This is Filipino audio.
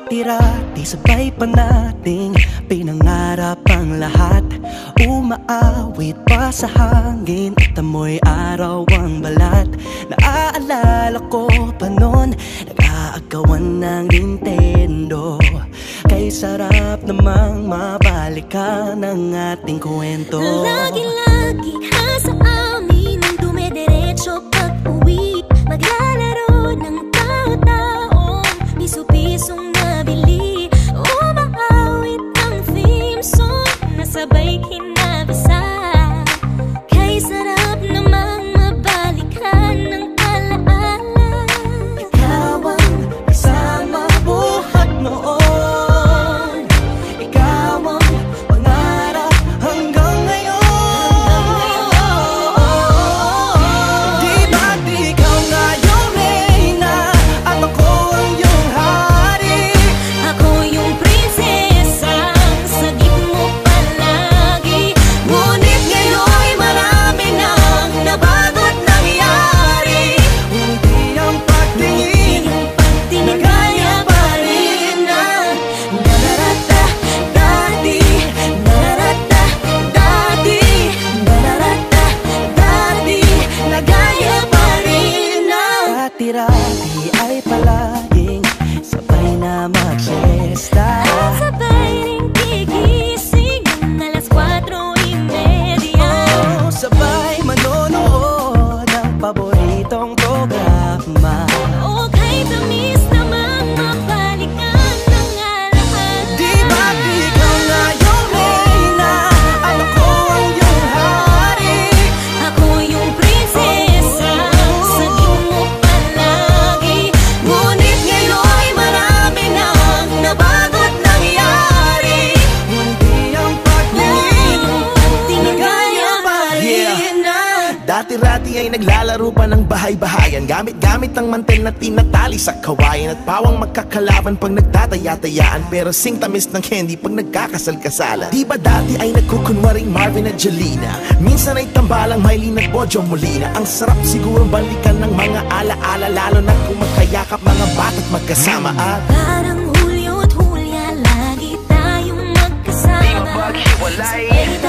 Dati-rati sabay pa nating pinangarap ang lahat. Umaawit pa sa hangin at amoy araw ang balat. Naaalala ko pa noon, nag-aagawan ng Nintendo. Kay sarap namang mabalikan ang ating kwento. Lagi-lagi ka sa amin ang dumediretso pag-uwi. Maglalaro ng tao-taong piso-pisong nabili. Umaawit ang theme song na sabay kinabasa. Kay sarap namang mabalikan ng alaala. Ikaw ang kasama buhat noon. Ikaw ang pangarap hanggang ngayon. Di ba't ikaw nga yung reyna at ako ang iyong hari? Ako yung prinsesang sagip mo palagi. Ngunit ngayon'y marami nang nabago't nangyari. Hindi ang pagtingin na gaya pa rin na nararata dati, nararata dati, nararata dati, na gaya pa rin na. Dati-rati ay palaging sabay na mag-siesta. At sabay ring gigising ng alas 4:30. Oh, sabay manonood ng paboritong programa. O kay tamis namang mabalikan ng alaala. Di ba't ikaw nga yung reyna at ako ang iyong hari? Ako yung prinsesa, sagip mo palagi. Ngunit ngayon'y marami nang nabago't nangyari. Hindi ang pagtingin na gaya pa rin na. Dati-rati ay naglalaro pa ng bahay-bahayan, gamit-gamit ang mantel na tinatali sa kawayan. At pawang magkakalaban pag nagtataya-tayaan, pero sing tamis ng candy pag nagkakasal-kasalan. Di ba dati ay nagkukunwaring Marvin at Jelena? Minsan ay tambalang Mylene at Bojo Molina. Ang sarap siguro balikan ng mga ala-ala, lalo na kung magkayakap mga bata't magkasama. At Parang Hulyo at Hulya, lagi tayong magkasama. maghiwalay. Sabay